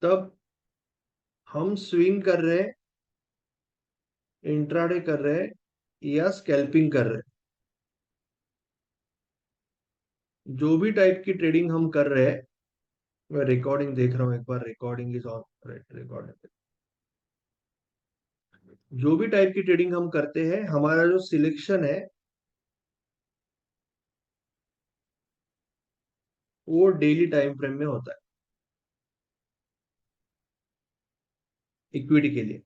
तब हम स्विंग कर रहे हैं, इंट्राडे कर रहे हैं, या स्कैल्पिंग कर रहे हैं, जो भी टाइप की ट्रेडिंग हम कर रहे हैं। मैं रिकॉर्डिंग देख रहा हूँ एक बार, रिकॉर्डिंग इज ऑन, रिकॉर्डिंग। जो भी टाइप की ट्रेडिंग हम करते हैं, हमारा जो सिलेक्शन है वो डेली टाइम फ्रेम में होता है इक्विटी के लिए।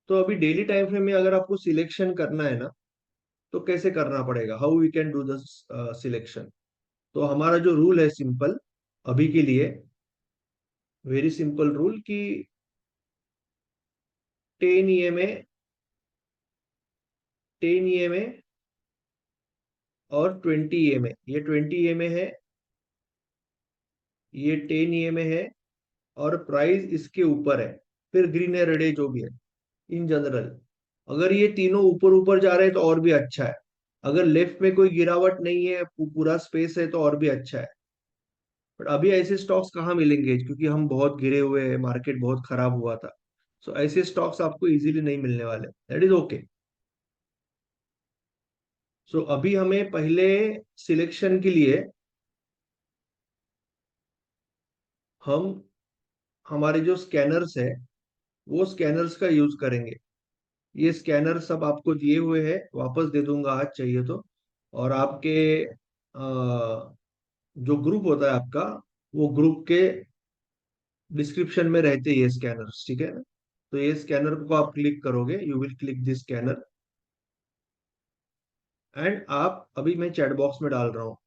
तो अभी डेली टाइम फ्रेम में अगर आपको सिलेक्शन करना है ना, तो कैसे करना पड़ेगा, how we can do the selection. तो हमारा जो रूल है सिंपल, अभी के लिए वेरी सिंपल रूल कि 10 EMA, 10 EMA और 20 EMA। ये 20 EMA है, ये 10 EMA है, और प्राइस इसके ऊपर है, फिर ग्रीन है, रेड है, जो भी है। इन जनरल अगर ये तीनों ऊपर ऊपर जा रहे हैं तो और भी अच्छा है। अगर लेफ्ट में कोई गिरावट नहीं है, पूरा स्पेस है, तो और भी अच्छा है। बट अभी ऐसे स्टॉक्स कहाँ मिलेंगे, क्योंकि हम बहुत गिरे हुए हैं, मार्केट बहुत खराब हुआ था। सो ऐसे स्टॉक्स आपको इजीली नहीं मिलने वाले, दैट इज ओके। सो अभी हमें पहले सिलेक्शन के लिए हम हमारे जो स्कैनर्स है वो स्कैनर्स का यूज करेंगे। ये स्कैनर सब आपको दिए हुए हैं, वापस दे दूंगा आज चाहिए तो। और आपके जो ग्रुप होता है आपका, वो ग्रुप के डिस्क्रिप्शन में रहते हैं ये स्कैनर्स, ठीक है ना। तो ये स्कैनर को आप क्लिक करोगे, you will click this scanner, and आप अभी मैं चैट बॉक्स में डाल रहा हूँ।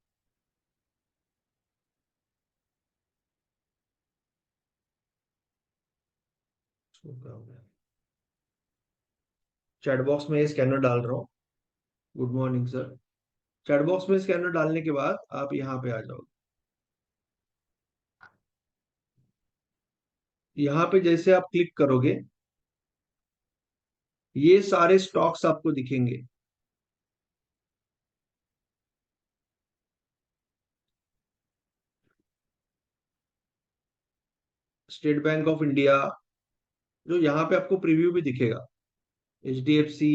चैट बॉक्स में ये स्कैनर डाल रहा हूँ। Good morning sir. Chat box में स्कैनर डालने के बाद आप यहाँ पे आ जाओ। यहाँ पे जैसे आप क्लिक करोगे, ये सारे स्टॉक्स आपको दिखेंगे। स्टेट बैंक ऑफ इंडिया, जो यहाँ पे आपको प्रीव्यू भी दिखेगा, HDFC,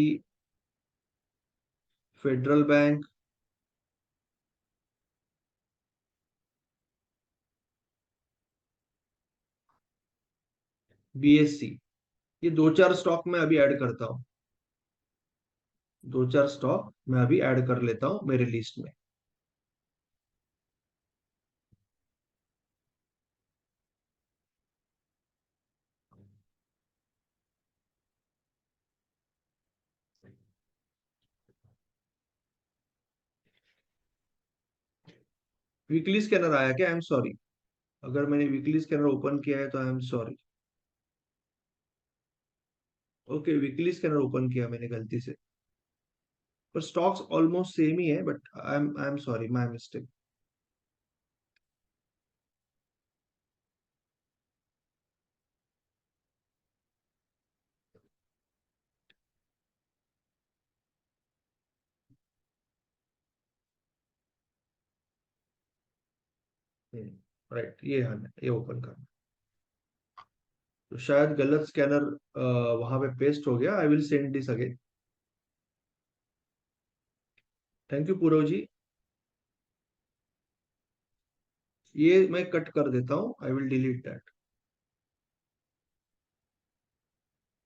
फेडरल बैंक, BSC। ये दो चार स्टॉक मैं अभी ऐड करता हूँ, दो चार स्टॉक मैं अभी ऐड कर लेता हूँ मेरे लिस्ट में। वीकली स्कैनर आया क्या? आई एम सॉरी, अगर मैंने वीकली स्कैनर ओपन किया है तो आई am sorry. Okay, weekly scanner open किया मैंने गलती से, पर स्टॉक्स ऑलमोस्ट सेम ही है, but I am sorry, my mistake. Right, ये है, ये ओपन करना। तो शायद गलत स्कैनर वहां पे पेस्ट हो गया, I will send this again. Thank you Purav ji. ये मैं कट कर देता हूँ, I will delete that.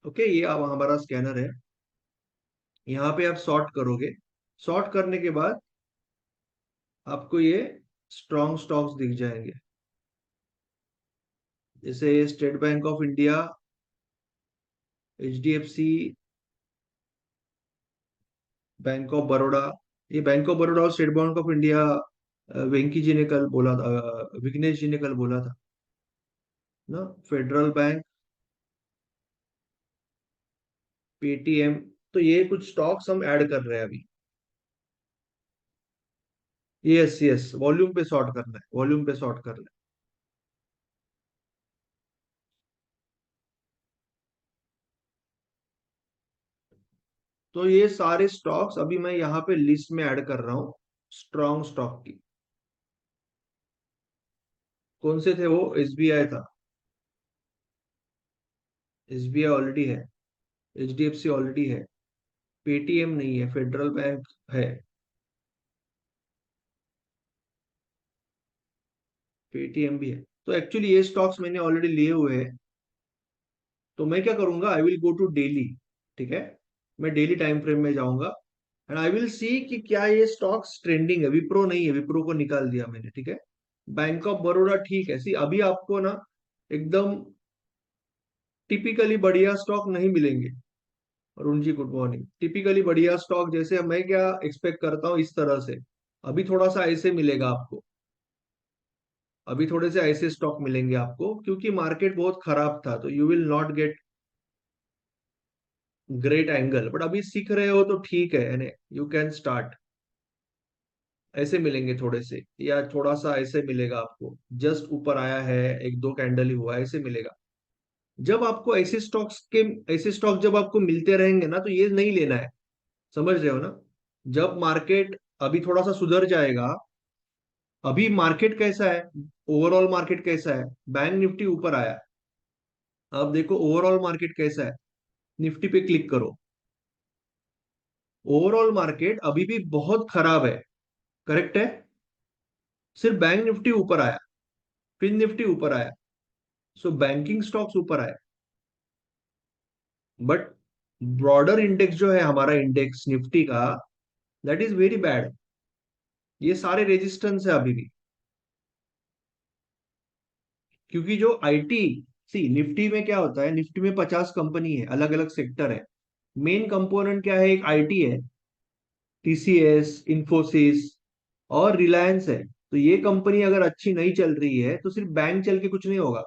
Okay, ये अब हमारा स्कैनर है। यहाँ पे आप सॉर्ट करोगे, सॉर्ट करने के बाद आपको ये स्ट्रॉन्ग स्टॉक्स दिख जाएंगे, जैसे state bank of India, HDFC, bank of Baroda. ये बैंक ऑफ बड़ौदा और स्टेट बैंक ऑफ इंडिया वेंकी जी ने कल बोला था, विघ्नेश जी ने कल बोला था ना। Federal bank, Paytm. तो ये कुछ स्टॉक्स हम ऐड कर रहे हैं अभी। यस यस, वॉल्यूम पे सॉर्ट करना है, वॉल्यूम पे सॉर्ट करना है। तो ये सारे स्टॉक्स अभी मैं यहाँ पे लिस्ट में ऐड कर रहा हूँ, स्ट्रॉन्ग स्टॉक की। कौन से थे वो? एसबीआई था। एसबीआई ऑलरेडी है। एचडीएफसी ऑलरेडी है। पेटीएम नहीं है, फेडरल बैंक है। पेटीएम भी है। तो एक्चुअली ये स्टॉक्स मैंने ऑलरेडी लिए हुए हैं। तो मैं क्या करूंगा, I will go to daily. ठीक है, मैं डेली टाइम फ्रेम में जाऊंगा एंड आई विल सी कि क्या ये स्टॉक्स ट्रेंडिंग है। विप्रो नहीं है, विप्रो को निकाल दिया मैंने। ठीक है, बैंक ऑफ बड़ौदा ठीक है। सी अभी आपको ना एकदम टिपिकली बढ़िया स्टॉक नहीं मिलेंगे। Arun ji good morning. Typically बढ़िया स्टॉक जैसे मैं क्या एक्सपेक्ट करता हूँ इस तरह से, अभी थोड़ा सा ऐसे मिलेगा आपको। अभी थोड़े से ऐसे स्टॉक मिलेंगे आपको क्योंकि मार्केट बहुत खराब था, तो you will not get great angle. But अभी सीख रहे हो तो ठीक है, यानी यू कैन स्टार्ट। ऐसे मिलेंगे थोड़े से, या थोड़ा सा ऐसे मिलेगा आपको, जस्ट ऊपर आया है, एक दो कैंडल ही हुआ है, ऐसे मिलेगा। जब आपको ऐसे स्टॉक्स के ऐसे स्टॉक जब आपको मिलते रहेंगे ना, तो ये नहीं लेना है। समझ रहे हो ना? जब मार्केट अभी थोड़ा सा सुधर जाएगा। अभी मार्केट कैसा है? ओवरऑल मार्केट कैसा है? बैंक निफ्टी ऊपर आया। अब देखो ओवरऑल मार्केट कैसा है। निफ्टी पे क्लिक करो। ओवरऑल मार्केट अभी भी बहुत खराब है। करेक्ट है। सिर्फ बैंक निफ्टी ऊपर आया, फिन निफ्टी ऊपर आया। सो बैंकिंग स्टॉक्स ऊपर आए। बट ब्रॉडर इंडेक्स जो है हमारा, इंडेक्स निफ्टी का, दैट इज वेरी बैड। ये सारे रेजिस्टेंस है अभी भी। क्योंकि जो आईटी, सी निफ्टी में क्या होता है, निफ्टी में 50 कंपनी है, अलग अलग सेक्टर है। मेन कंपोनेंट क्या है? एक आईटी है, टीसीएस, इंफोसिस और रिलायंस है। तो ये कंपनी अगर अच्छी नहीं चल रही है तो सिर्फ बैंक चल के कुछ नहीं होगा।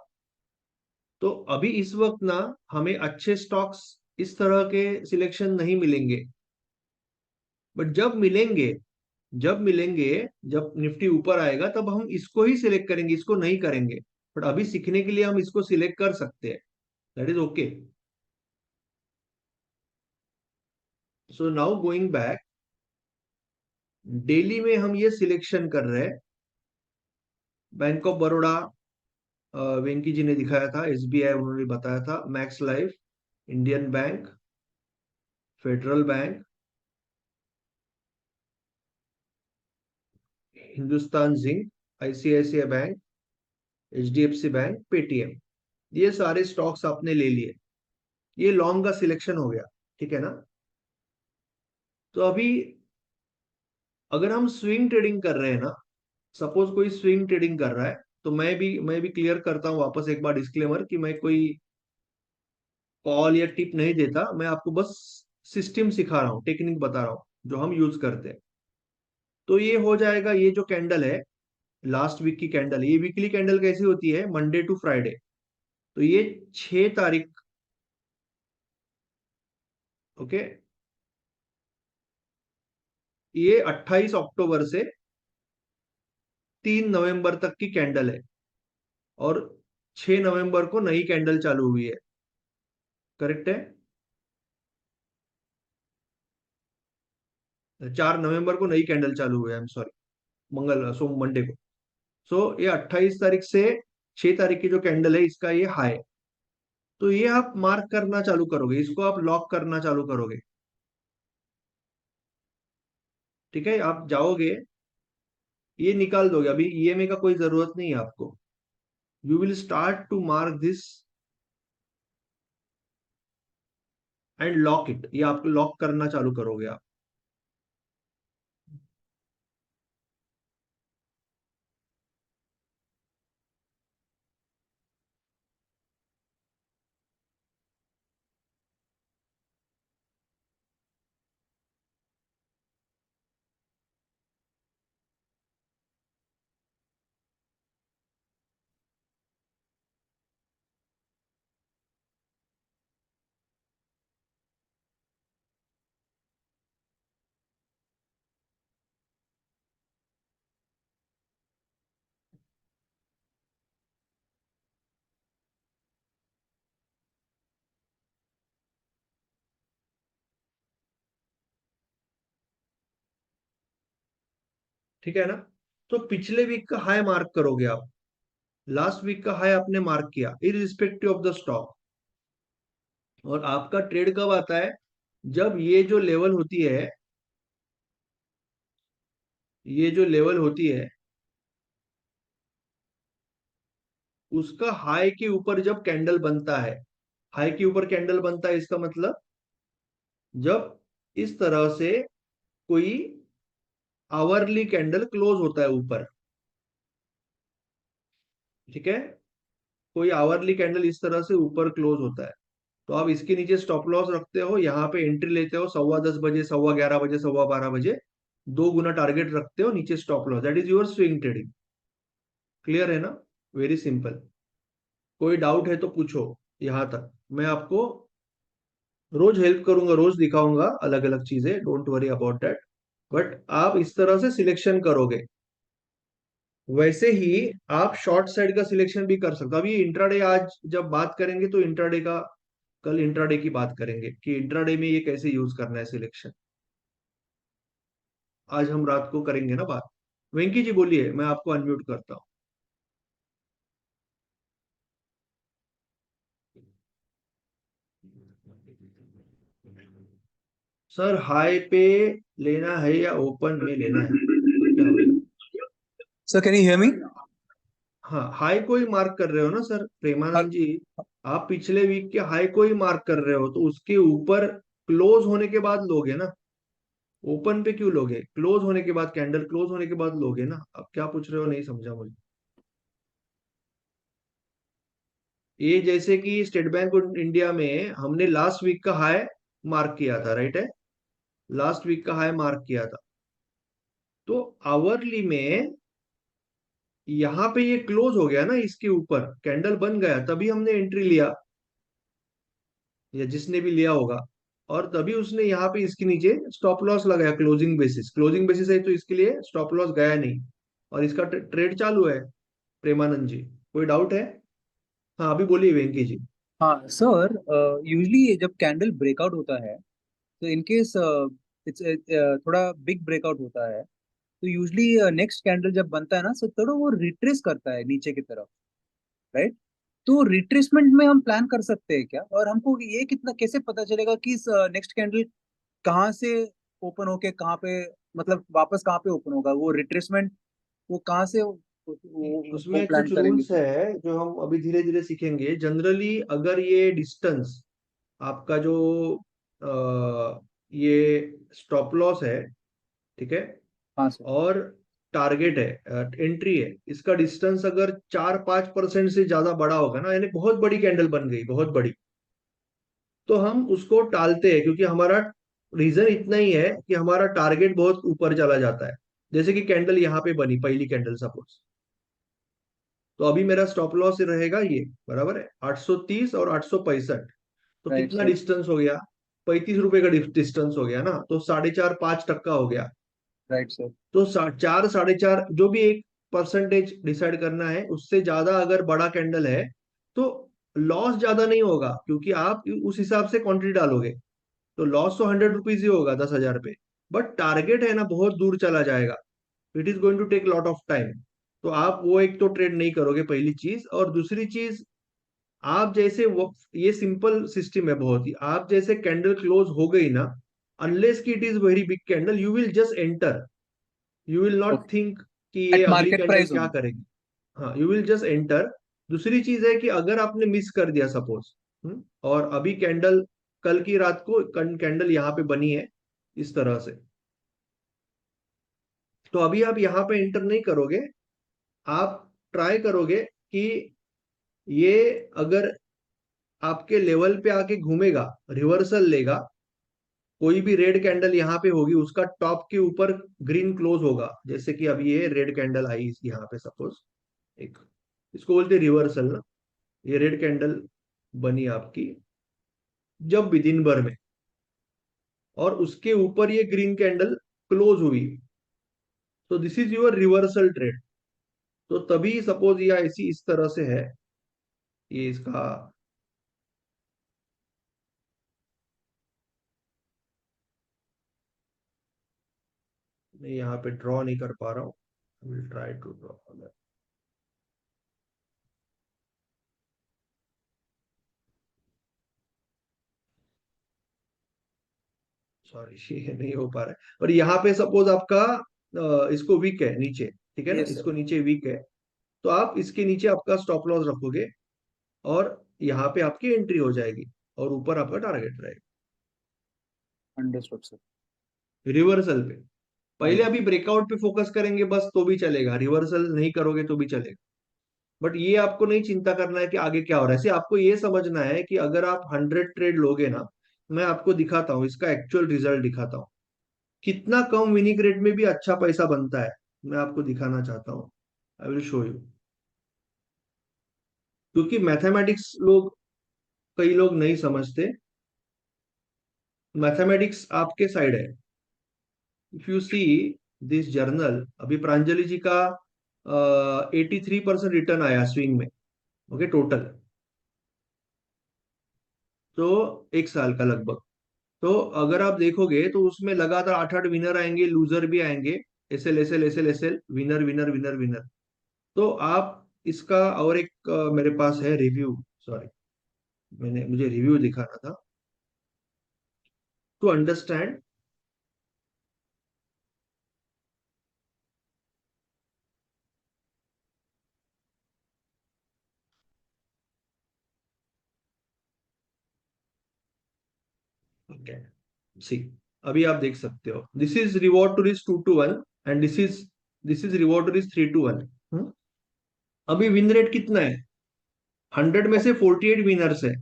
तो अभी इस वक्त ना हमें अच्छे स्टॉक्स इस तरह के सिलेक्शन नहीं मिलेंगे। बट जब मिलेंगे, जब निफ्टी ऊपर आएगा तब हम इसको ही सिलेक्ट करेंगे, इसको नहीं करेंगे। बट अभी सीखने के लिए हम इसको सिलेक्ट कर सकते हैं। That is okay. So now going back, daily में हम ये सिलेक्शन कर रहे हैं। बैंक ऑफ बड़ौदा, वेंकी जी ने दिखाया था। एसबीआई उन्होंने बताया था। Max life, Indian bank, federal bank, Hindustan zinc, ICICI bank, HDFC bank, Paytm. ये सारे स्टॉक्स आपने ले लिए। ये लॉन्ग का सिलेक्शन हो गया। ठीक है ना? तो अभी अगर हम स्विंग ट्रेडिंग कर रहे हैं ना, सपोज कोई स्विंग ट्रेडिंग कर रहा है, तो मैं भी क्लियर करता हूं वापस एक बार डिस्क्लेमर कि मैं कोई कॉल या टिप नहीं देता। मैं आपको बस सिस्टम सिखा रहा हूँ, टेक्निक बता रहा हूँ जो हम यूज करते हैं। तो ये हो जाएगा, ये जो कैंडल है लास्ट वीक की कैंडल, ये वीकली कैंडल कैसी होती है? Monday to Friday. तो ये 6 तारीख, ओके, ये 28 अक्टूबर से 3 नवंबर तक की कैंडल है। और 6 नवंबर को नई कैंडल चालू हुई है। करेक्ट है। 4 नवंबर को नई कैंडल चालू हुई है, आई एम सॉरी, मंगल सोम मंडे को। सो ये 28 तारीख से 6 तारीख की जो कैंडल है, इसका ये हाई। तो ये आप मार्क करना चालू करोगे, इसको आप लॉक करना चालू करोगे। ठीक है, आप जाओगे, ये निकाल दोगे। अभी ईएमए का कोई जरूरत नहीं है आपको। You will start to mark this and lock it. ये आपको लॉक करना चालू करोगे आप। ठीक है ना? तो पिछले वीक का हाई मार्क करोगे आप। लास्ट वीक का हाई आपने मार्क किया इररिस्पेक्टिव ऑफ द स्टॉक, और आपका ट्रेड कब आता है, जब ये जो लेवल होती है, ये जो लेवल होती है उसका हाई के ऊपर जब कैंडल बनता है। हाई के ऊपर कैंडल बनता है इसका मतलब जब इस तरह से कोई आवरली कैंडल क्लोज होता है ऊपर, ठीक है, कोई आवरली कैंडल इस तरह से ऊपर क्लोज होता है, तो आप इसके नीचे स्टॉप लॉस रखते हो, यहाँ पे एंट्री लेते हो 10:15 बजे, 11:15 बजे, 12:15 बजे, 2 गुना टारगेट रखते हो, नीचे stop loss, that is your swing trading. Clear है ना? Very simple. कोई डाउट है तो पूछो, यहां तक मैं आपको रोज हेल्प करूंगा, रोज दिखाऊंगा अलग अलग चीजें, don't worry about that. But आप इस तरह से सिलेक्शन करोगे, वैसे ही आप शॉर्ट साइड का सिलेक्शन भी कर सकते हो। अभी इंट्राडे आज जब बात करेंगे तो इंट्राडे का, कल इंट्राडे की बात करेंगे कि इंट्राडे में ये कैसे यूज करना है सिलेक्शन। आज हम रात को करेंगे ना बात। वेंकी जी बोलिए, मैं आपको अनम्यूट करता हूँ। सर हाई पे लेना है या ओपन में लेना है, क्या बताएं? Sir can you hear me? हाँ, हाई को ही मार्क कर रहे हो ना सर प्रेमानंद जी? आप पिछले वीक के हाई को ही मार्क कर रहे हो, तो उसके ऊपर क्लोज होने के बाद लोगे ना। ओपन पे क्यों लोगे? क्लोज होने के बाद, कैंडल क्लोज होने के बाद लोगे ना। अब क्या पूछ रहे हो, नहीं समझा मुझे। ये जैसे कि स्टेट बैंक ऑफ इंडिया में हमने लास्ट वीक का हाई मार्क किया था, राइट है? लास्ट वीक का हाई मार्क किया था, तो आवरली में यहाँ पे ये क्लोज हो गया ना, इसके ऊपर कैंडल बन गया, तभी हमने एंट्री लिया, या जिसने भी लिया होगा, और तभी उसने यहाँ पे इसके नीचे स्टॉप लॉस लगाया। क्लोजिंग बेसिस, क्लोजिंग बेसिस है तो इसके लिए स्टॉप लॉस गया नहीं, और इसका ट्रेड चालू है। प्रेमानंद जी, कोई डाउट है? हाँ अभी बोलिए वेंकी जी। हाँ सर, यूजली जब कैंडल ब्रेकआउट होता है, तो इन केस इट्स थोड़ा बिग ब्रेकआउट होता है, तो यूजली नेक्स्ट कैंडल जब बनता है ना, सो थोड़ा वो रिट्रेस करता है नीचे की तरफ, राइट? तो रिट्रेसमेंट में हम प्लान कर सकते हैं क्या? और हमको ये कितना कैसे पता चलेगा कि नेक्स्ट कैंडल कहाँ से ओपन होके कहाँ पे, मतलब वापस कहाँ पे ओपन होगा वो रिट्रेसमेंट, वो कहाँ से वो उसमें प्लान कुछ करेंगे? रूल्स है जो हम अभी धीरे धीरे सीखेंगे। जनरली अगर ये डिस्टेंस आपका जो ये स्टॉप लॉस है, ठीक है, हाँ सर। और टारगेट है, एंट्री है, इसका डिस्टेंस अगर 4-5% से ज्यादा बड़ा होगा ना, यानी बहुत बड़ी कैंडल बन गई, बहुत बड़ी, तो हम उसको टालते हैं, क्योंकि हमारा रीजन इतना ही है कि हमारा टारगेट बहुत ऊपर चला जाता है। जैसे कि कैंडल यहाँ पे बनी, पहली कैंडल सपोज, तो अभी मेरा स्टॉप लॉस रहेगा ये, बराबर है 830 और 865, तो राइट कितना सर। डिस्टेंस हो गया? 35 रुपए का डिस्टेंस हो गया ना, तो 4.5-5% हो गया। Right sir. तो 4, 4.5, जो भी एक परसेंटेज डिसाइड करना है, उससे ज्यादा अगर बड़ा कैंडल है तो लॉस ज्यादा नहीं होगा, क्योंकि आप उस हिसाब से क्वांटिटी डालोगे, तो लॉस तो 100 रुपीज ही होगा, 10,000 पे। बट टारगेट है ना, बहुत दूर चला जाएगा, it is going to take lot of time. तो आप वो एक तो ट्रेड नहीं करोगे, पहली चीज। और दूसरी चीज, आप जैसे वो, ये सिंपल सिस्टम है बहुत ही, आप जैसे कैंडल क्लोज हो गई ना, अनलेस की it is very big candle, you will just enter, you will not okay. Think कि ये एट अगली मार्केट कैंडल प्राइस क्या ओनली। करेगी। हाँ, यू विल जस्ट एंटर। दूसरी चीज है कि अगर आपने मिस कर दिया सपोज, और अभी कैंडल, कल की रात को कैंडल यहाँ पे बनी है इस तरह से, तो अभी आप यहाँ पे एंटर नहीं करोगे, आप ट्राई करोगे कि ये अगर आपके लेवल पे आके घूमेगा, रिवर्सल लेगा, कोई भी रेड कैंडल यहाँ पे होगी, उसका टॉप के ऊपर ग्रीन क्लोज होगा, जैसे कि अभी ये रेड कैंडल आई यहाँ पे सपोज, एक, इसको बोलते रिवर्सल ना, ये रेड कैंडल बनी आपकी जब भी दिन भर में, और उसके ऊपर ये ग्रीन कैंडल क्लोज हुई, तो this is your reversal trade. तो तभी सपोज ये ऐसी इस तरह से है, ये इसका, मैं यहाँ पे ड्रॉ नहीं कर पा रहा हूँ, will try to draw. Sorry ये नहीं हो पा रहा है, पर यहाँ पे सपोज आपका इसको वीक है नीचे, ठीक है ना, यस सर। इसको नीचे वीक है, तो आप इसके नीचे आपका स्टॉप लॉस रखोगे, और यहाँ पे आपकी एंट्री हो जाएगी, और ऊपर आपका टारगेट रहेगा अंडरस्टूड सर। रिवर्सल पे। पहले अभी अंडरस्टूड। ब्रेकआउट पे फोकस करेंगे बस तो भी चलेगा, रिवर्सल नहीं करोगे तो भी चलेगा। बट ये आपको नहीं चिंता करना है कि आगे क्या हो रहा है, ऐसे आपको ये समझना है कि अगर आप 100 ट्रेड लोगे ना, मैं आपको दिखाता हूँ इसका एक्चुअल रिजल्ट दिखाता हूँ, कितना कम विनिंग रेट में भी अच्छा पैसा बनता है, मैं आपको दिखाना चाहता हूँ। I will show you. क्योंकि मैथमेटिक्स लोग, कई लोग नहीं समझते, मैथमेटिक्स आपके साइड है। If you see this journal, अभी प्रांजलि जी का 83% रिटर्न आया स्विंग में, ओके टोटल, तो एक साल का लगभग। तो अगर आप देखोगे तो उसमें लगातार 8 8 विनर आएंगे, लूजर भी आएंगे, SL SL SL SL, winner winner winner winner. तो आप इसका, और एक मेरे पास है रिव्यू, सॉरी, मैंने मुझे रिव्यू दिखाना था टू अंडरस्टैंड। ओके, सी, अभी आप देख सकते हो, this is reward to risk 2 to 1, and this is reward to risk 3 to 1। अभी विन रेट कितना है, 100 में से 48 विनर्स है,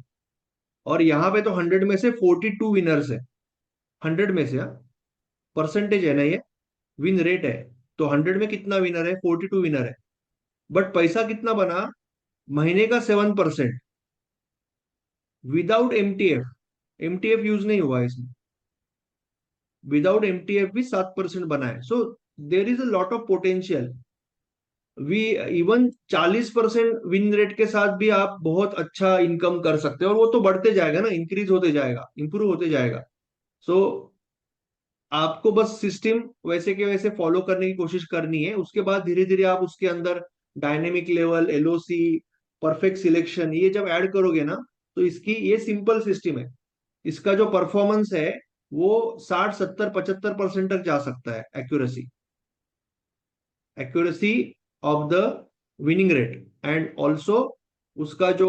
और यहाँ पे तो 100 में से 42 विनर्स है। 100 में से, परसेंटेज है ना ये, विन रेट है, तो 100 में कितना विनर है, 42 विनर है। बट पैसा कितना बना, महीने का 7%, विदाउट एमटीएफ, एमटीएफ यूज नहीं हुआ इसमें, विदाउट एमटीएफ भी 7% बना है। So there is a lot of potential. We even 40% win rate के साथ भी आप बहुत अच्छा इनकम कर सकते हो, और वो तो बढ़ते जाएगा ना, इंक्रीज होते जाएगा, इंप्रूव होते जाएगा। सो आपको बस सिस्टम वैसे के वैसे फॉलो करने की कोशिश करनी है, उसके बाद धीरे धीरे आप उसके अंदर dynamic level, LOC, perfect selection, ये जब ऐड करोगे ना, तो इसकी ये सिंपल सिस्टम है, इसका जो परफॉर्मेंस है वो 60 70 75% तक जा सकता है, accuracy, accuracy of the winning rate, and also उसका जो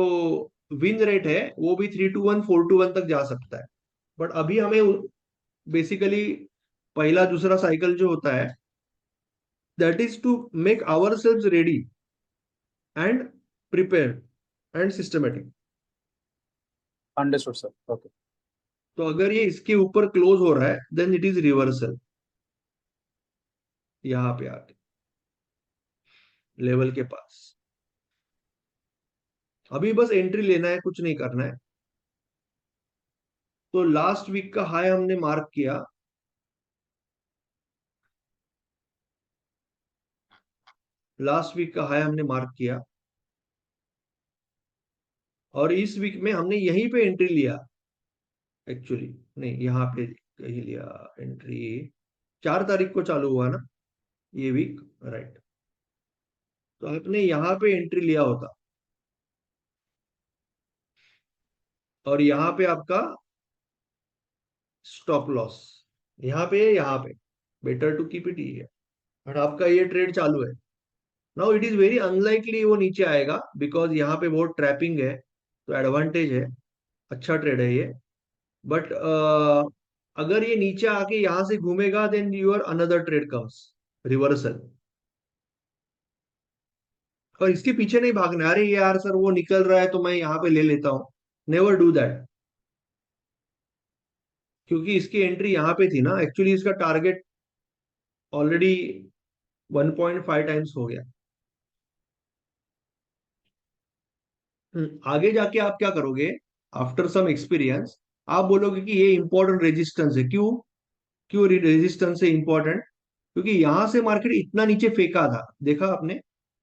विन रेट है वो भी 3 to 1 4 to 1 तक जा सकता है। बट अभी हमें बेसिकली पहला दूसरा साइकिल जो होता है, that is to make our sales ready and prepare and systematic. Understood sir. Okay. तो अगर ये इसके ऊपर क्लोज हो रहा है देन इट इज रिवर्सल, यहाँ पे आके लेवल के पास, अभी बस एंट्री लेना है, कुछ नहीं करना है। तो लास्ट वीक का हाई हमने मार्क किया, लास्ट वीक का हाई हमने मार्क किया, और इस वीक में हमने यहीं पे एंट्री लिया, एक्चुअली नहीं, यहाँ पे कहीं लिया एंट्री, 4 तारीख को चालू हुआ ना ये वीक, राइट, तो आपने यहाँ पे एंट्री लिया होता, और यहाँ पे आपका स्टॉप लॉस, यहाँ पे बेटर टू कीप इट ये, और आपका ये ट्रेड चालू है। Now it is very unlikely वो नीचे आएगा, बिकॉज यहाँ पे बहुत ट्रैपिंग है, तो एडवांटेज है, अच्छा ट्रेड है ये। बट अगर ये नीचे आके यहाँ से घूमेगा then your another trade comes, reversal. और इसके पीछे नहीं भागना, अरे ये यार सर वो निकल रहा है तो मैं यहाँ पे ले लेता हूँ, नेवर डू दैट। क्योंकि इसकी एंट्री यहाँ पे थी ना, एक्चुअली इसका टारगेट ऑलरेडी 1.5 टाइम्स हो गया। आगे जाके आप क्या करोगे, आफ्टर सम एक्सपीरियंस, आप बोलोगे कि ये इंपॉर्टेंट रेजिस्टेंस है। क्यों, क्यों रेजिस्टेंस है इंपॉर्टेंट, क्योंकि यहां से मार्केट इतना नीचे फेंका था, देखा आपने,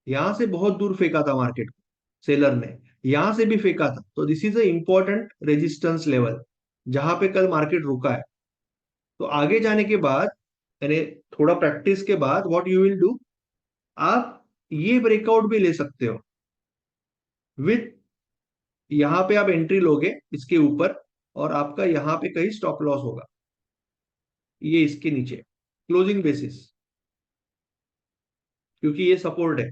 यहां से बहुत दूर फेंका था मार्केट को, सेलर ने, यहां से भी फेंका था, तो this is a important resistance level, जहां पे कल मार्केट रुका है। तो आगे जाने के बाद, यानी थोड़ा प्रैक्टिस के बाद, व्हाट यू विल डू, आप ये ब्रेकआउट भी ले सकते हो विथ, यहाँ पे आप एंट्री लोगे इसके ऊपर, और आपका यहाँ पे कहीं स्टॉप लॉस होगा। ये इसके नीचे क्लोजिंग बेसिस, क्योंकि ये सपोर्ट है,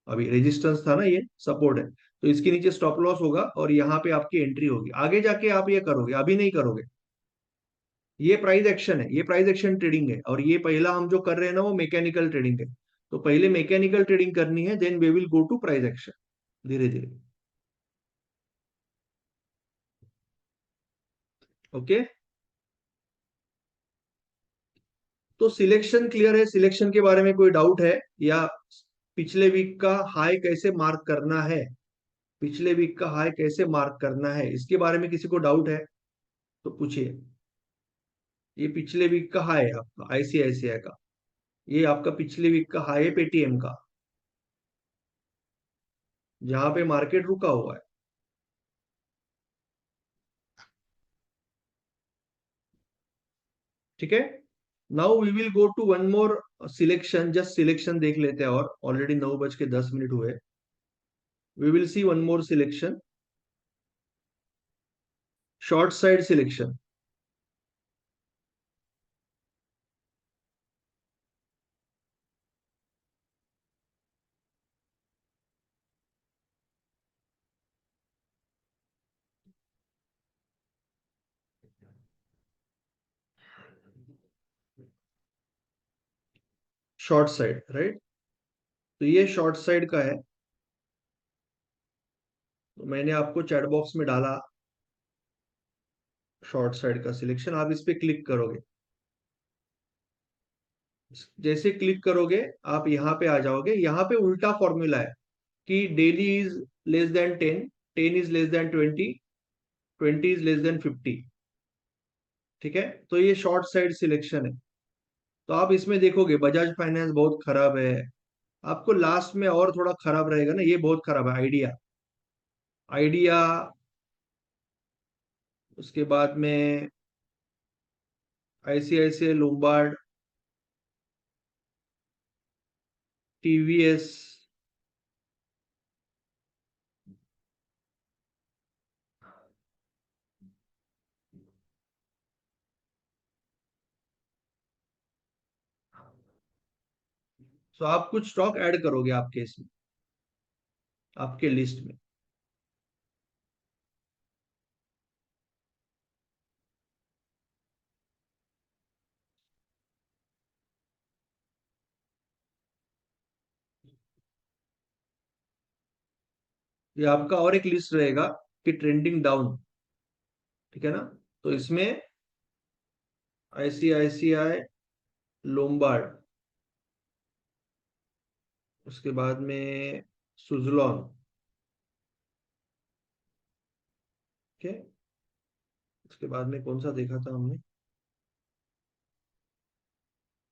अभी रेजिस्टेंस था ना, ये सपोर्ट है, तो इसके नीचे स्टॉप लॉस होगा और यहाँ पे आपकी एंट्री होगी। आगे जाके आप ये करोगे, अभी नहीं करोगे। ये प्राइस एक्शन है, ये प्राइस एक्शन ट्रेडिंग है, और ये पहला हम जो कर रहे हैं ना वो मैकेनिकल ट्रेडिंग है। तो पहले मैकेनिकल ट्रेडिंग करनी है, then we will go to price action, धीरे धीरे। ओके, तो सिलेक्शन क्लियर है? सिलेक्शन के बारे में कोई डाउट है? या पिछले वीक का हाई कैसे मार्क करना है, पिछले वीक का हाई कैसे मार्क करना है, इसके बारे में किसी को डाउट है तो पूछिए। ये पिछले वीक का हाई है आपका आईसीआईसीआई का, ये आपका पिछले वीक का हाई है पेटीएम का, जहां पे मार्केट रुका हुआ है। ठीक है, now we will go to one more selection, just selection देख लेते हैं, और ऑलरेडी 9:10 हुए। We will see one more selection, short side selection. Short side, right? तो ये शॉर्ट साइड का है, तो मैंने आपको चैट बॉक्स में डाला शॉर्ट साइड का सिलेक्शन, आप इस पे क्लिक करोगे। जैसे क्लिक करोगे आप यहाँ पे आ जाओगे, यहाँ पे उल्टा फॉर्मूला है कि daily is less than 10, 10 is less than 20, 20 is less than 50। ठीक है, तो ये शॉर्ट साइड सिलेक्शन है। तो आप इसमें देखोगे बजाज फाइनेंस बहुत खराब है, आपको लास्ट में और थोड़ा खराब रहेगा ना, ये बहुत खराब है आइडिया, आइडिया। उसके बाद में आईसीआईसीआई लोम्बार्ड, टीवीएस। तो आप कुछ स्टॉक ऐड करोगे आपके इसमें, आपके लिस्ट में। ये आपका और एक लिस्ट रहेगा कि ट्रेंडिंग डाउन, ठीक है ना? तो इसमें आईसीआईसीआई लोम्बार्ड, उसके बाद में सुजलॉन। ठीक है, उसके बाद में कौन सा देखा था हमने?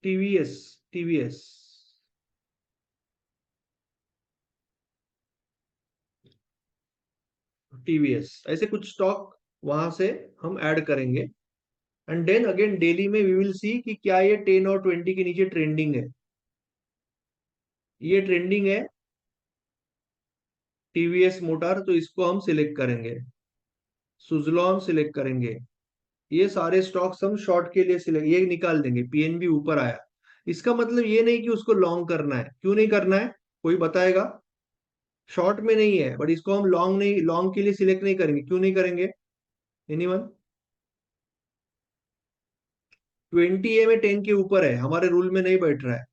टीवीएस, टीवीएस, टीवीएस, ऐसे कुछ स्टॉक वहां से हम ऐड करेंगे। एंड देन अगेन डेली में वी विल सी कि क्या ये 10 और 20 के नीचे ट्रेंडिंग है। ये ट्रेंडिंग है टीवीएस मोटर, तो इसको हम सिलेक्ट करेंगे। सुजलॉन सिलेक्ट करेंगे। ये सारे स्टॉक्स हम शॉर्ट के लिए सिलेक्ट, ये निकाल देंगे। पीएनबी ऊपर आया, इसका मतलब ये नहीं कि उसको लॉन्ग करना है। क्यों नहीं करना है, कोई बताएगा? शॉर्ट में नहीं है, बट इसको हम लॉन्ग नहीं, लॉन्ग के लिए सिलेक्ट नहीं करेंगे। क्यों नहीं करेंगे? एनीवन? 20 में 10 के ऊपर है, हमारे रूल में नहीं बैठ रहा है।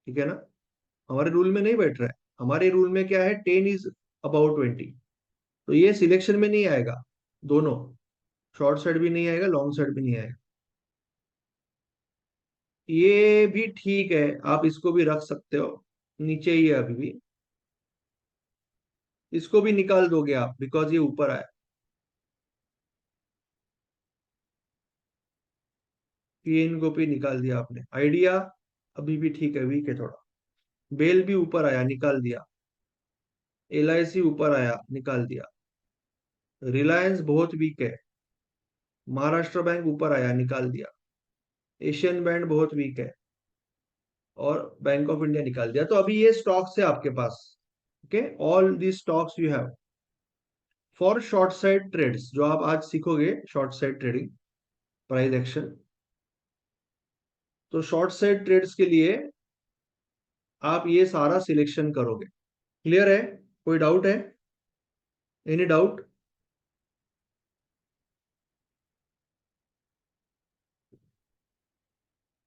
ठीक है ना, हमारे रूल में नहीं बैठ रहा है। हमारे रूल में क्या है, 10 इज अबाउट 20, तो ये सिलेक्शन में नहीं आएगा। दोनों, शॉर्ट साइड भी नहीं आएगा, लॉन्ग साइड भी नहीं आएगा। ये भी ठीक है, आप इसको भी रख सकते हो, नीचे ही है अभी भी। इसको भी निकाल दोगे आप, बिकॉज ये ऊपर आया। पीएन को भी निकाल दिया आपने। आइडिया अभी भी ठीक है, वीक है थोड़ा। बेल भी ऊपर आया, निकाल दिया। एलआईसी ऊपर आया, निकाल दिया। रिलायंस बहुत वीक है। महाराष्ट्र बैंक ऊपर आया, निकाल दिया। एशियन बैंक बहुत वीक है, और बैंक ऑफ इंडिया निकाल दिया। तो अभी ये स्टॉक्स है आपके पास। Okay, all the stocks you have for short side trades, जो आप आज सीखोगे short side trading, price action. तो शॉर्ट साइड ट्रेड्स के लिए आप ये सारा सिलेक्शन करोगे। क्लियर है? कोई डाउट है? Any doubt?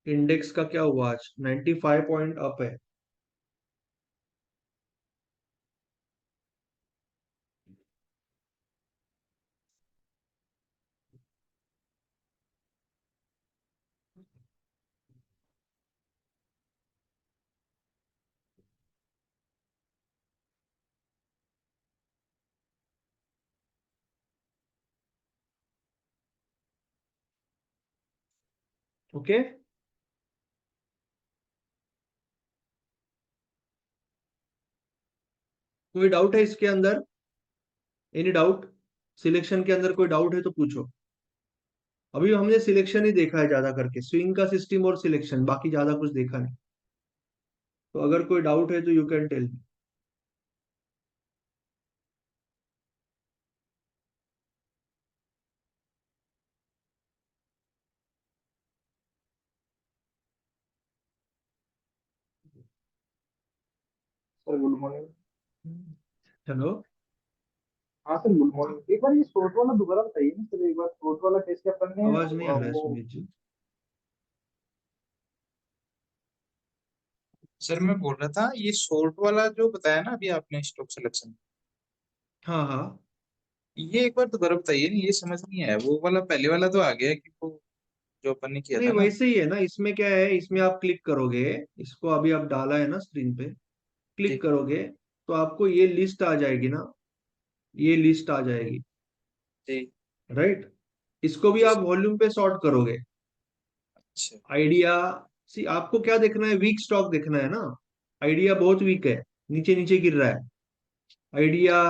इंडेक्स का क्या हुआ आज? 95 पॉइंट अप है। ओके। कोई डाउट है इसके अंदर? Any doubt? सिलेक्शन के अंदर कोई डाउट है तो पूछो। अभी हमने सिलेक्शन ही देखा है ज्यादा करके, स्विंग का सिस्टम और सिलेक्शन, बाकी ज्यादा कुछ देखा नहीं। तो अगर कोई डाउट है तो you can tell. Sir good morning. Hello. हाँ सर गुड मॉर्निंग। एक बार ये शॉर्ट वाला दोबारा बताइए ना सर, एक बार शॉर्ट वाला कैसे अपन ने आवाज नहीं आ रहा है वो। सुमित जी। सर मैं बोल रहा था ये शॉर्ट वाला जो बताया ना अभी आपने स्टॉक सिलेक्शन, हाँ हाँ। ये एक बार दोबारा बताइए नहीं, ये समझ नहीं आया। वो वाला पहले वाला तो आ गया कि वो जो अपन ने किया नहीं था ना। वैसे ही है ना, इसमें क्या है, इसमें आप क्लिक करोगे, इसको अभी आप डाला है ना स्क्रीन पे, क्लिक ठीक। करोगे तो आपको ये लिस्ट आ जाएगी ना, ये लिस्ट आ जाएगी। ठीक। राइट। इसको भी जी आप सर। वॉल्यूम पे सॉर्ट करोगे। अच्छा। आइडिया, सी आपको क्या देखना है, वीक स्टॉक देखना है ना। आइडिया बहुत वीक है, नीचे नीचे गिर रहा है आइडिया।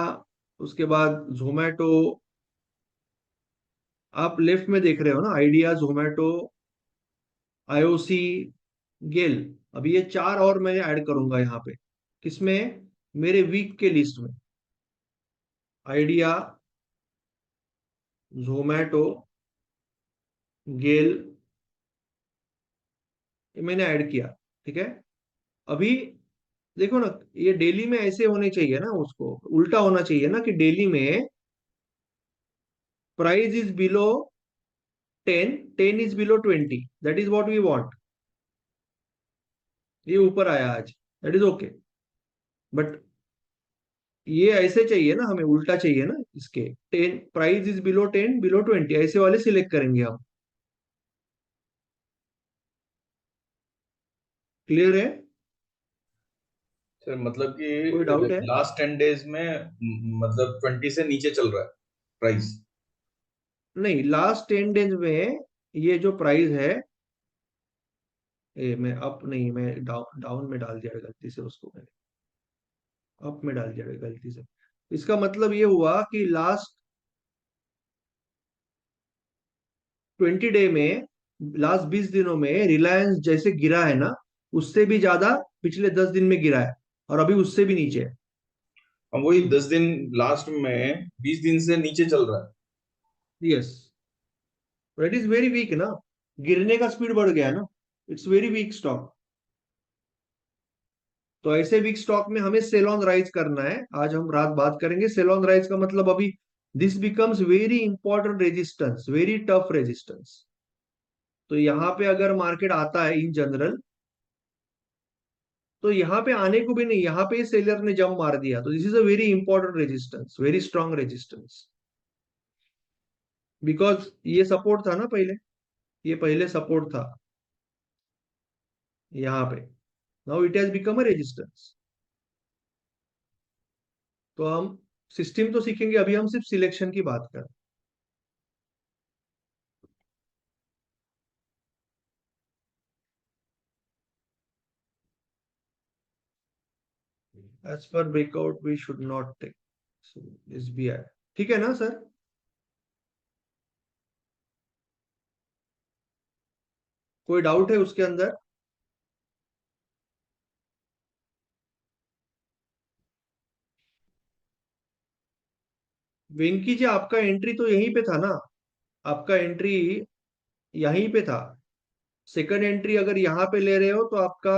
उसके बाद जोमेटो, आप लेफ्ट में देख रहे हो ना, आइडिया, जोमेटो, आईओसी, गेल। अभी ये चार और मैं ऐड करूंगा यहाँ पे। किसमें? मेरे वीक के लिस्ट में। आइडिया, जोमेटो, गेल, ये मैंने ऐड किया। ठीक है। अभी देखो ना, ये डेली में ऐसे होने चाहिए ना, उसको उल्टा होना चाहिए ना, कि डेली में price is below 10, 10 is below 20, that is what we want. ये ऊपर आया आज, दैट इज ओके। बट ये ऐसे चाहिए ना, हमें उल्टा चाहिए ना इसके। 10 प्राइस इज बिलो 10 बिलो 20, ऐसे वाले सिलेक्ट करेंगे हम। क्लियर है? सर मतलब कोई कि डाउट है? लास्ट 10 डेज में मतलब 20 से नीचे चल रहा है प्राइस। नहीं, लास्ट 10 डेज में ये जो प्राइस है, मैं अप नहीं, मैं डाउन, डाउन में डाल दिया गलती से उसको मैंने, अप में डाल दिया गलती से। इसका मतलब ये हुआ कि लास्ट 20 डे में, लास्ट 20 दिनों में रिलायंस जैसे गिरा है ना, उससे भी ज्यादा पिछले 10 दिन में गिरा है, और अभी उससे भी नीचे है। अब वही 10 दिन, लास्ट में 20 दिन से नीचे चल रहा है। Yes, it is very weak ना, गिरने का स्पीड बढ़ गया ना, इट्स वेरी वीक स्टॉक। तो ऐसे वीक स्टॉक में हमें सेल ऑन राइज करना है। आज हम रात बात करेंगे सेल ऑन राइज का मतलब। अभी this becomes very important resistance, very tough resistance. तो यहाँ पे अगर मार्केट आता है इन जनरल, तो यहाँ पे आने को भी नहीं, यहाँ पे सेलर ने जंप मार दिया, तो this is a very important resistance, very strong resistance. Because ये सपोर्ट था ना पहले, ये पहले सपोर्ट था यहाँ पे। Now it has become a resistance. तो हम सिस्टम तो सीखेंगे, अभी हम सिर्फ सिलेक्शन की बात करें। As per breakout we should not take. SBI, ठीक है ना सर? कोई डाउट है उसके अंदर? वेंकी जी, आपका एंट्री तो यहीं पे था ना, आपका एंट्री यहीं पे था। सेकंड एंट्री अगर यहाँ पे ले रहे हो तो आपका,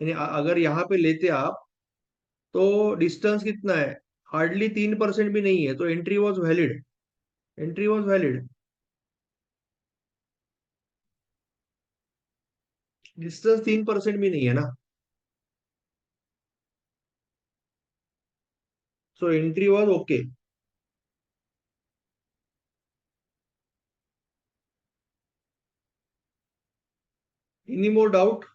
यानी अगर यहाँ पे लेते आप तो डिस्टेंस कितना है, हार्डली 3% भी नहीं है, तो entry was valid, entry was valid. Distance 3% भी नहीं है ना, so entry was okay. Any more doubt?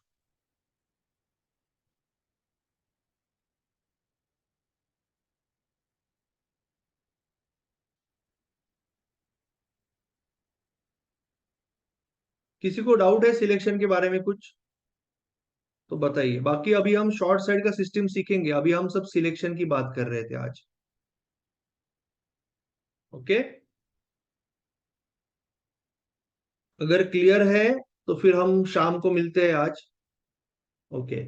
किसी को डाउट है सिलेक्शन के बारे में कुछ तो बताइए, बाकी अभी हम शॉर्ट साइड का सिस्टम सीखेंगे, अभी हम सब सिलेक्शन की बात कर रहे थे आज। ओके, अगर क्लियर है तो फिर हम शाम को मिलते हैं आज। ओके,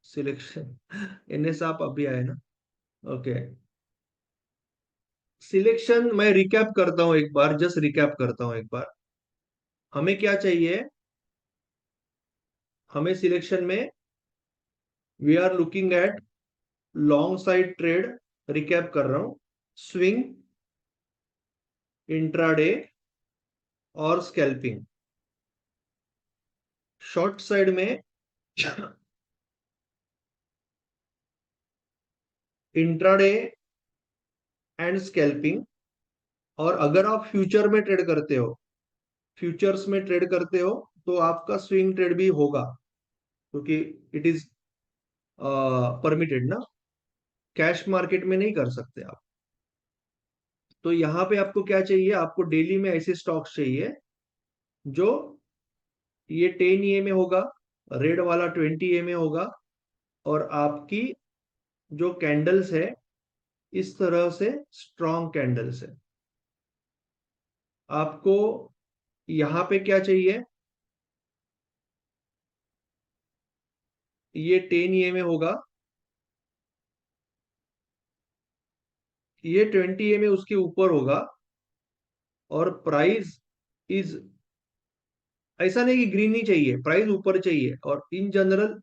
सिलेक्शन एनएस आप अभी आए ना? ओके, सिलेक्शन मैं रिकैप करता हूं एक बार, जस्ट रिकैप करता हूं एक बार। हमें क्या चाहिए, हमें सिलेक्शन में we are looking at long side trade, recap कर रहा हूं, स्विंग, इंट्राडे और स्कैल्पिंग। शॉर्ट साइड में इंट्राडे एंड स्कैल्पिंग। और अगर आप फ्यूचर में ट्रेड करते हो, फ्यूचर्स में ट्रेड करते हो, तो आपका स्विंग ट्रेड भी होगा, क्योंकि इट इज परमिटेड ना, कैश मार्केट में नहीं कर सकते आप। तो यहाँ पे आपको क्या चाहिए, आपको डेली में ऐसे स्टॉक्स चाहिए जो ये 10 EMA होगा, रेड वाला 20 EMA होगा, और आपकी जो कैंडल्स है इस तरह से स्ट्रॉन्ग कैंडल्स है। आपको यहाँ पे क्या चाहिए, ये 10 EMA होगा, ये 20 EMA उसके ऊपर होगा, और प्राइस इज, ऐसा नहीं कि ग्रीन ही चाहिए, प्राइस ऊपर चाहिए। और इन जनरल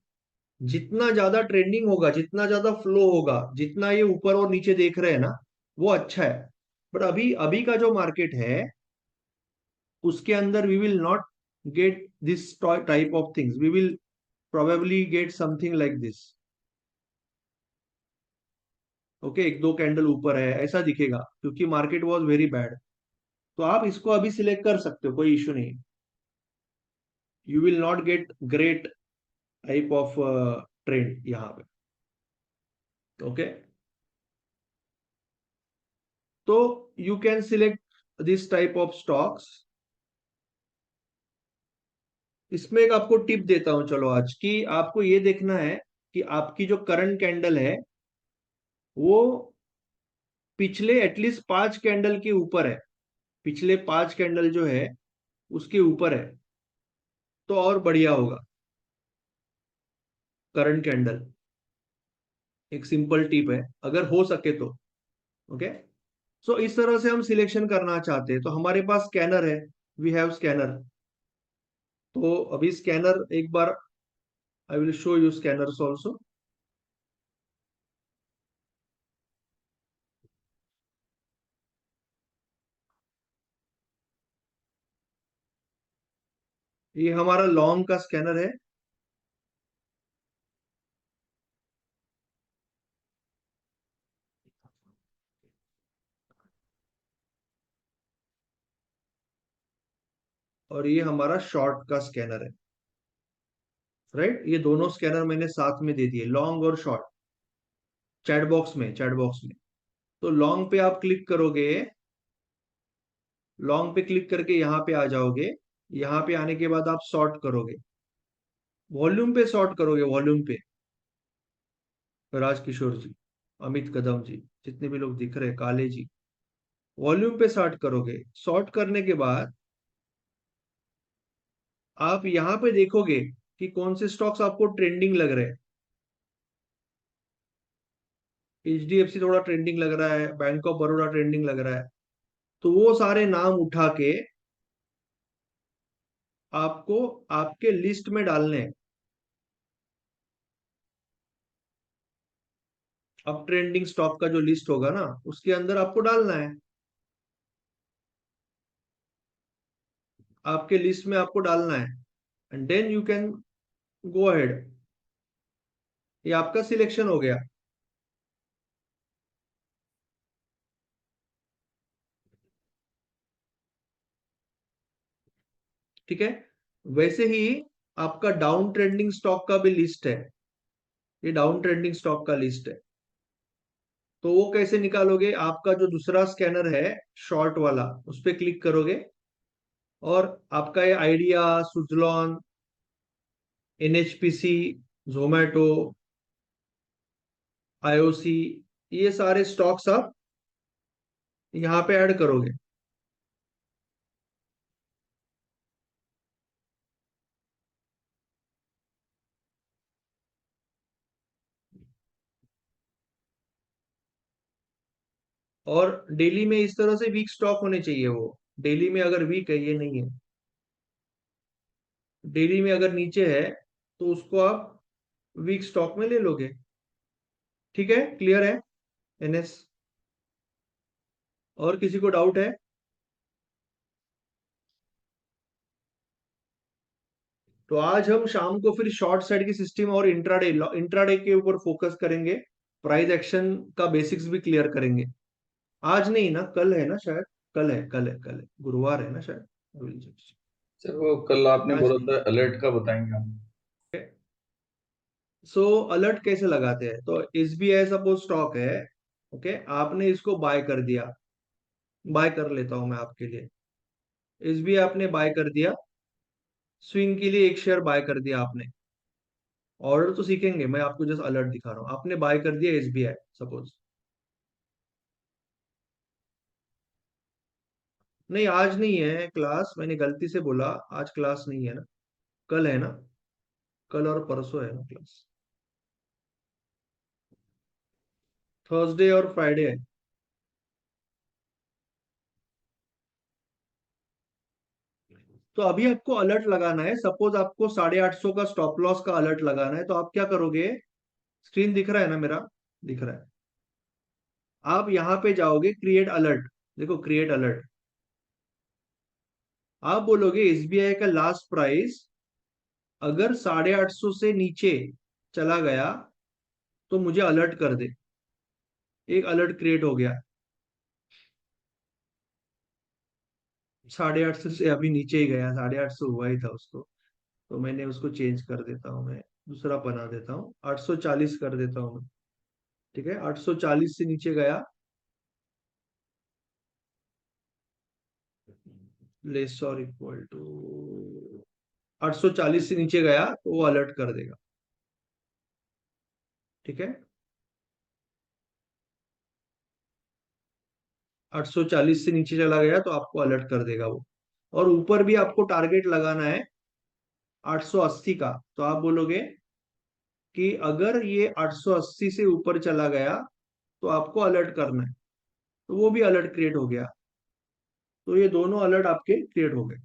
जितना ज्यादा ट्रेंडिंग होगा, जितना ज्यादा फ्लो होगा, जितना ये ऊपर और नीचे देख रहे हैं ना, वो अच्छा है। बट अभी अभी का जो मार्केट है उसके अंदर we will not get this type of things, we will probably get something like this. Okay, एक दो कैंडल ऊपर है ऐसा दिखेगा, क्योंकि मार्केट वॉज वेरी बैड। तो आप इसको अभी सिलेक्ट कर सकते हो, कोई इश्यू नहीं। You will not get great type of trend यहाँ पे। ओके, तो you can select this type of stocks. इसमें एक आपको टिप देता हूं चलो आज, कि आपको ये देखना है कि आपकी जो करंट कैंडल है वो पिछले एटलीस्ट 5 कैंडल के ऊपर है, पिछले 5 कैंडल जो है उसके ऊपर है, तो और बढ़िया होगा। करंट कैंडल एक सिंपल टिप है, अगर हो सके तो। ओके, सो इस तरह से हम सिलेक्शन करना चाहते हैं, तो हमारे पास स्कैनर है, वी हैव स्कैनर। तो अभी स्कैनर एक बार I will show you scanners also. ये हमारा लॉन्ग का स्कैनर है, और ये हमारा शॉर्ट का स्कैनर है। राइट, ये दोनों स्कैनर मैंने साथ में दे दिए, लॉन्ग और शॉर्ट, चैट बॉक्स में, चैट बॉक्स में। तो लॉन्ग पे आप क्लिक करोगे, लॉन्ग पे क्लिक करके यहाँ पे आ जाओगे, यहाँ पे आने के बाद आप सॉर्ट करोगे, वॉल्यूम पे सॉर्ट करोगे, वॉल्यूम पे। राजकिशोर जी, अमित कदम जी, जितने भी लोग दिख रहे हैं, काले जी, वॉल्यूम पे सॉर्ट करोगे। सॉर्ट करने के बाद आप यहाँ पे देखोगे कि कौन से स्टॉक्स आपको ट्रेंडिंग लग रहे हैं। HDFC थोड़ा ट्रेंडिंग लग रहा है, बैंक ऑफ बड़ौदा ट्रेंडिंग लग रहा है, तो वो सारे नाम उठा के आपको आपके लिस्ट में डालने हैं। अब ट्रेंडिंग स्टॉक का जो लिस्ट होगा ना, उसके अंदर आपको डालना है। आपके लिस्ट में आपको डालना है, and then you can go ahead. ये आपका सिलेक्शन हो गया। ठीक है। वैसे ही आपका डाउन ट्रेंडिंग स्टॉक का भी लिस्ट है। ये डाउन ट्रेंडिंग स्टॉक का लिस्ट है। तो वो कैसे निकालोगे? आपका जो दूसरा स्कैनर है शॉर्ट वाला, उस पर क्लिक करोगे और आपका ये idea, Suzlon, NHPC, Zomato, IOC, ये सारे स्टॉक्स आप यहाँ पे ऐड करोगे। और डेली में इस तरह से वीक स्टॉक होने चाहिए। वो डेली में अगर वीक है, ये नहीं है, डेली में अगर नीचे है तो उसको आप वीक स्टॉक में ले लोगे। ठीक है, क्लियर है एनएस? और किसी को डाउट है? तो आज हम शाम को फिर शॉर्ट साइड की सिस्टम और इंट्राडे इंट्राडे के ऊपर फोकस करेंगे। प्राइस एक्शन का बेसिक्स भी क्लियर करेंगे। आज नहीं ना, कल है ना शायद। कल है गुरुवार है ना शायद। I will check. सर वो कल आपने आज बोला नहीं। था अलर्ट का बताएंगे आप। सो अलर्ट कैसे लगाते हैं? तो एसबीआई सपोज स्टॉक है, ओके, आपने इसको बाय कर दिया। बाय कर लेता हूं मैं आपके लिए। एसबीआई आपने बाय कर दिया, स्विंग के लिए एक शेयर बाय कर दिया आपने। ऑर्डर तो सीखेंगे, मैं आपको जस्ट अलर्ट दिखा रहा हूँ। आपने बाय कर दिया एसबीआई सपोज। नहीं, आज नहीं है क्लास, मैंने गलती से बोला। आज क्लास नहीं है ना, कल है ना। कल और परसों है ना क्लास। थर्सडे और फ्राइडे है। तो अभी आपको अलर्ट लगाना है। सपोज आपको 850 का स्टॉप लॉस का अलर्ट लगाना है, तो आप क्या करोगे? स्क्रीन दिख रहा है ना मेरा? दिख रहा है। आप यहाँ पे जाओगे, क्रिएट अलर्ट। देखो, क्रिएट अलर्ट। आप बोलोगे एसबीआई का लास्ट प्राइस अगर 850 से नीचे चला गया तो मुझे अलर्ट कर दे। एक अलर्ट क्रिएट हो गया। 850 से अभी नीचे ही गया, 850 हुआ ही था उसको। तो मैंने उसको चेंज कर देता हूँ, मैं दूसरा बना देता हूँ, 840 कर देता हूँ मैं। ठीक है, 840 से नीचे गया, लेस और इक्वल टू 840 से नीचे गया तो वो अलर्ट कर देगा। ठीक है, 840 से नीचे चला गया तो आपको अलर्ट कर देगा वो। और ऊपर भी आपको टारगेट लगाना है 880 का। तो आप बोलोगे कि अगर ये 880 से ऊपर चला गया तो आपको अलर्ट करना है। तो वो भी अलर्ट क्रिएट हो गया। तो ये दोनों अलर्ट आपके क्रिएट हो गए।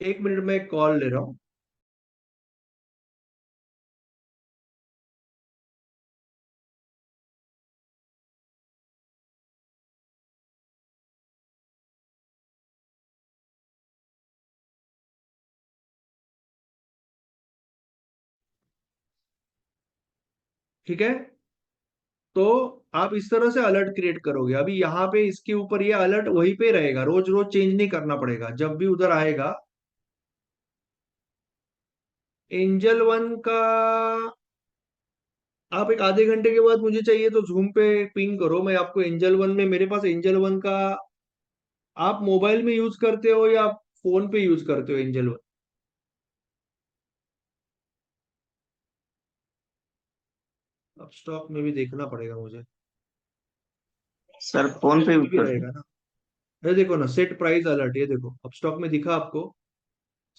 एक मिनट में कॉल ले रहा हूँ। ठीक है, तो आप इस तरह से अलर्ट क्रिएट करोगे। अभी यहाँ पे इसके ऊपर ये अलर्ट वहीं पे रहेगा, रोज रोज चेंज नहीं करना पड़ेगा। जब भी उधर आएगा एंजल वन का, आप एक आधे घंटे के बाद मुझे चाहिए तो जूम पे पिंग करो, मैं आपको एंजल वन में, मेरे पास एंजल वन का। आप मोबाइल में यूज करते हो या आप फोन पे यूज करते हो एंजल वन? अब स्टॉक में भी देखना पड़ेगा मुझे। सर फोन पे फोन में यूज भी करते हैं। रहेगा ना? ये देखो ना, सेट प्राइस अलर्ट, ये देखो अब स्टॉक में दिखा आपको।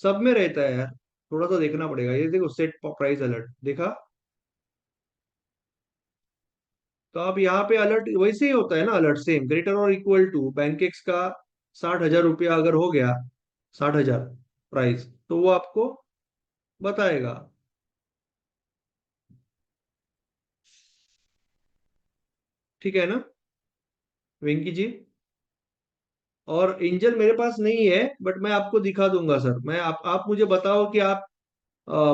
सब में रहता है यार, थोड़ा सा देखना पड़ेगा। ये देखो, सेट प्राइस अलर्ट देखा। तो आप यहाँ पे अलर्ट वैसे ही होता है ना, अलर्ट सेम ग्रेटर और इक्वल टू बैंकेक्स का 60,000 रुपया अगर हो गया, 60,000 प्राइस, तो वो आपको बताएगा। ठीक है ना वेंकी जी? और एंजल मेरे पास नहीं है, बट मैं आपको दिखा दूंगा सर। मैं आप मुझे बताओ कि आप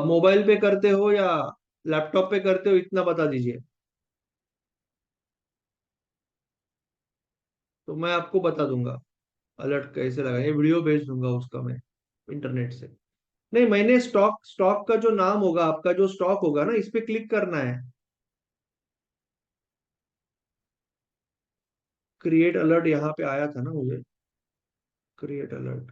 मोबाइल पे करते हो या लैपटॉप पे करते हो, इतना बता दीजिए तो मैं आपको बता दूंगा अलर्ट कैसे लगा। ये वीडियो भेज दूंगा उसका मैं इंटरनेट से। नहीं, मैंने स्टॉक स्टॉक का जो नाम होगा, आपका जो स्टॉक होगा ना, इस पे क्लिक करना है। क्रिएट अलर्ट यहाँ पे आया था ना मुझे, क्रिएट अलर्ट।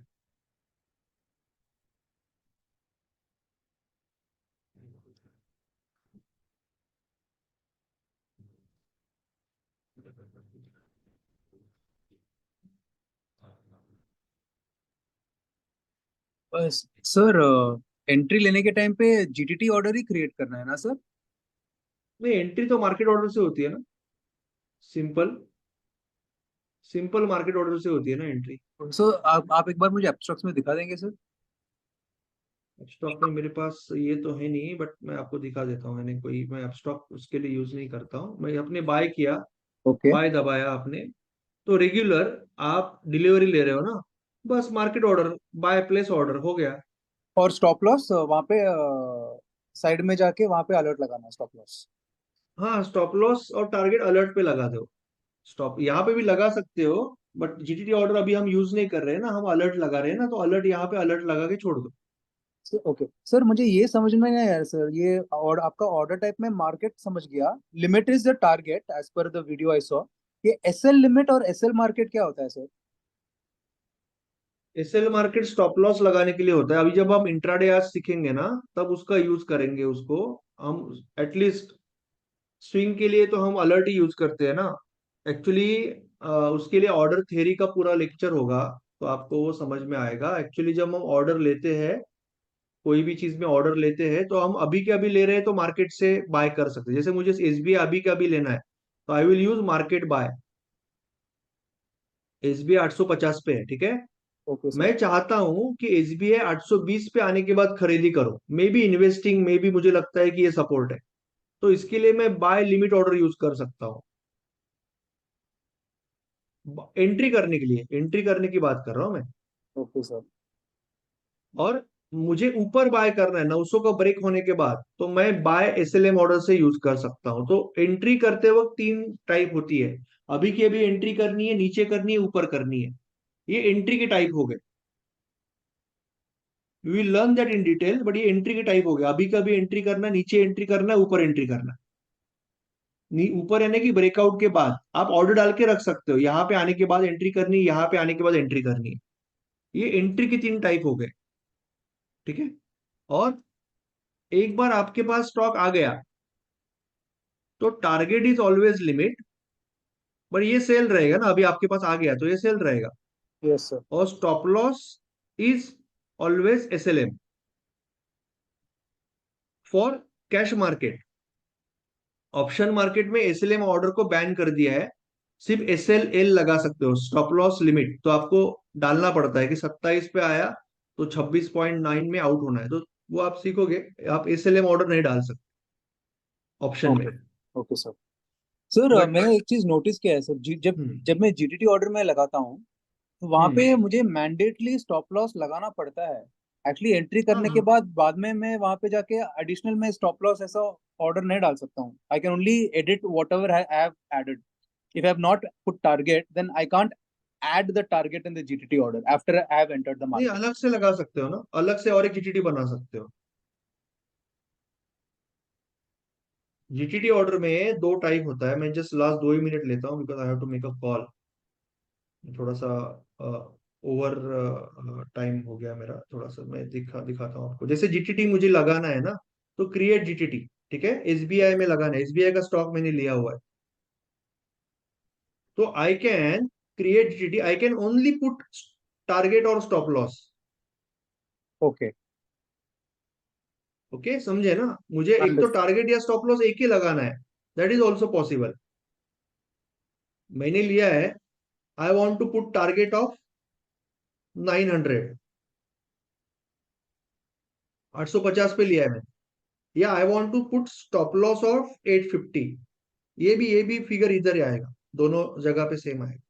बस सर, एंट्री लेने के टाइम पे जीटीटी ऑर्डर ही क्रिएट करना है ना सर? नहीं, एंट्री तो मार्केट ऑर्डर से होती है ना, सिंपल सिंपल मार्केट ऑर्डर से होती है ना एंट्री। सर आप एक बार मुझे एब्स्ट्रैक्ट्स में दिखा देंगे सर? स्टॉक में मेरे पास ये तो है नहीं, बट मैं आपको दिखा देता हूँ। मैंने कोई, मैं स्टॉक उसके लिए यूज नहीं करता हूँ। मैं अपने बाय किया, ओके। बाय दबाया आपने, तो रेगुलर आप डिलीवरी ले रहे हो ना, बस market order, buy place order हो गया। और स्टॉप लॉस वहाँ पे साइड में जाके वहाँ पे अलर्ट लगाना है, स्टॉप लॉस। हाँ, स्टॉप लॉस और टारगेट अलर्ट पे लगा दो। स्टॉप यहाँ पे भी लगा सकते हो, बट जीटीटी ऑर्डर अभी हम यूज नहीं कर रहे हैं ना, हम अलर्ट लगा रहे हैं ना, तो अलर्ट यहाँ पे अलर्ट लगा के छोड़ दो। ओके सर, मुझे ये समझ में नहीं आया सर, ये और आपका ऑर्डर टाइप में मार्केट समझ गया, limit is the target as per the video I saw. ये एसएल लिमिट और एसएल मार्केट क्या होता है sir? SL market stop loss लगाने के लिए होता है। अभी जब हम इंट्राडे आज सीखेंगे ना, तब उसका यूज करेंगे उसको हम। एटलीस्ट स्विंग के लिए तो हम अलर्ट ही यूज करते हैं ना एक्चुअली। उसके लिए ऑर्डर थ्योरी का पूरा लेक्चर होगा, तो आपको वो समझ में आएगा। एक्चुअली जब हम ऑर्डर लेते हैं, कोई भी चीज में ऑर्डर लेते हैं, तो हम अभी के अभी ले रहे हैं तो मार्केट से बाय कर सकते हैं। जैसे मुझे एसबीआई अभी का अभी लेना है, तो I will use market buy. SBI 850 पे है, ठीक है। Okay sir. मैं चाहता हूं कि एसबीआई 820 पे आने के बाद खरीदी करो, may be investing, may be मुझे लगता है कि ये सपोर्ट है, तो इसके लिए मैं बाय लिमिट ऑर्डर यूज कर सकता हूँ। एंट्री करने के लिए, एंट्री करने की बात कर रहा हूं मैं। Okay sir. और मुझे ऊपर बाय करना है 900 का ब्रेक होने के बाद, तो मैं बाय एसएलएम ऑर्डर से यूज कर सकता हूं। तो एंट्री करते वक्त तीन टाइप होती है। अभी की अभी एंट्री करनी है, नीचे करनी है, ऊपर करनी है। ये एंट्री के टाइप हो गए। We will learn that in detail, but ये एंट्री के टाइप हो गया। अभी का भी एंट्री करना, नीचे एंट्री करना, ऊपर एंट्री करना। ऊपर यानी कि ब्रेकआउट के बाद आप ऑर्डर डाल के रख सकते हो, यहाँ पे आने के बाद एंट्री करनी है, यहाँ पे आने के बाद एंट्री करनी है। ये एंट्री के तीन टाइप हो गए, ठीक है। और एक बार आपके पास स्टॉक आ गया, तो target is always limit, but ये सेल रहेगा ना। अभी आपके पास आ गया तो ये सेल रहेगा। Yes sir. और stop loss is always SLM for cash market. Option market में एसएलएम ऑर्डर को बैन कर दिया है, सिर्फ एसएल एल लगा सकते हो। स्टॉप लॉस लिमिट तो आपको डालना पड़ता है कि 27 पे आया तो 26.9 में आउट होना है, तो वो आप सीखोगे। आप एसएलएम ऑर्डर नहीं डाल सकते ऑप्शन में। Okay. Okay sir. Sir but मैंने एक चीज नोटिस किया है सर, जब हम्म जब मैं जीटीटी ऑर्डर में लगाता हूँ, तो वहां हम्म पे मुझे मैंडेटली स्टॉप लॉस लगाना पड़ता है। एक्चुअली एंट्री हाँ करने के हाँ। बाद में मैं वहां पे जाके एडिशनल में स्टॉप लॉस ऐसा ऑर्डर नहीं डाल सकता हूँ। I can only edit whatever I have added. If I have not put target, then I can't add the target in the GTT order after I have entered the नहीं, market. अलग से लगा सकते हो ना, अलग से और एक जीटीटी बना सकते हो। जीटीटी ऑर्डर में दो टाइप होता है। मैं जस्ट लास्ट 2 ही मिनट लेता हूँ, because I have to make a call. थोड़ा सा ओवर टाइम हो गया मेरा, थोड़ा सा मैं दिखाता हूँ आपको। जैसे जीटीटी मुझे लगाना है ना, तो क्रिएट जीटीटी, ठीक है। एसबीआई में लगाना है, एसबीआई का स्टॉक मैंने लिया हुआ है, तो I can create GTT. I can only put target और स्टॉप लॉस। Okay, ओके, समझे ना? मुझे एक तो understood. टारगेट या स्टॉप लॉस एक ही लगाना है, दैट इज ऑल्सो पॉसिबल। मैंने लिया है, I want to put target of 900, 850 पे लिया है मैंने, या I want to put stop loss of 850, ये भी फिगर इधर ही आएगा, दोनों जगह पे सेम आएगा।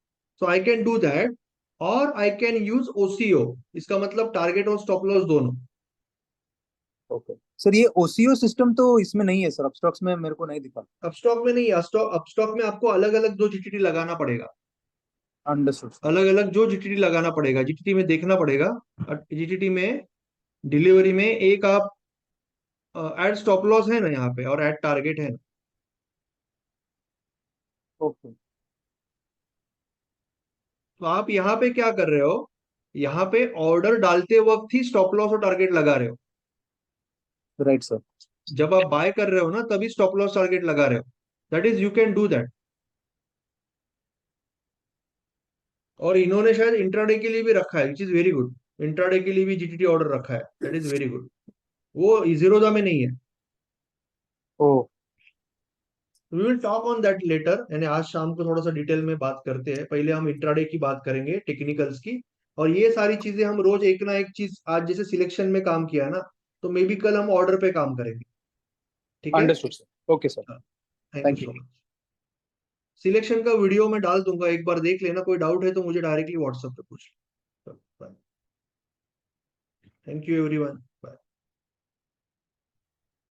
सो आई कैन डू दैट, और आई कैन यूज ओसीओ, इसका मतलब टारगेट और स्टॉप लॉस दोनों। ओके सर, ये ओसीओ सिस्टम तो इसमें नहीं है सर, अपस्टॉक्स में मेरे को नहीं दिखा। अपस्टॉक में नहीं, अपस्टॉक में आपको अलग अलग दो जीटीटी लगाना पड़ेगा, अंडरस्टूड सर। अलग अलग जो जीटीटी लगाना पड़ेगा, जीटीटी में देखना पड़ेगा, जीटीटी में डिलीवरी में एक आप एड स्टॉप लॉस है ना यहाँ पे, और एड टारगेट है ना। ओके तो आप यहाँ पे क्या कर रहे हो, यहाँ पे ऑर्डर डालते वक्त ही स्टॉप लॉस और टारगेट लगा रहे हो। Right sir. जब आप बाय कर रहे हो ना, तभी स्टॉप लॉस टारगेट लगा रहे हो। That is, you can do that. और इन्होंने शायद इंट्राडे के लिए भी रखा है, which is very good. Intraday के लिए भी जीटीटी ऑर्डर रखा है, दैट इज वेरी गुड। वो जीरोधा में नहीं है। Oh we will talk on that later, यानी आज शाम को थोड़ा सा डिटेल में बात करते हैं। पहले हम इंट्राडे की बात करेंगे, टेक्निकल्स की, और ये सारी चीजें हम रोज एक ना एक चीज, आज जैसे सिलेक्शन में काम किया ना, तो मे बी कल हम ऑर्डर पे काम करेंगे। ठीक है, understood sir. Okay sir. Thank you thank so you. Much. Selection का वीडियो मैं डाल दूंगा, एक बार देख लेना, कोई डाउट है तो मुझे डायरेक्टली व्हाट्सएप पे पूछ लो। Thank you everyone.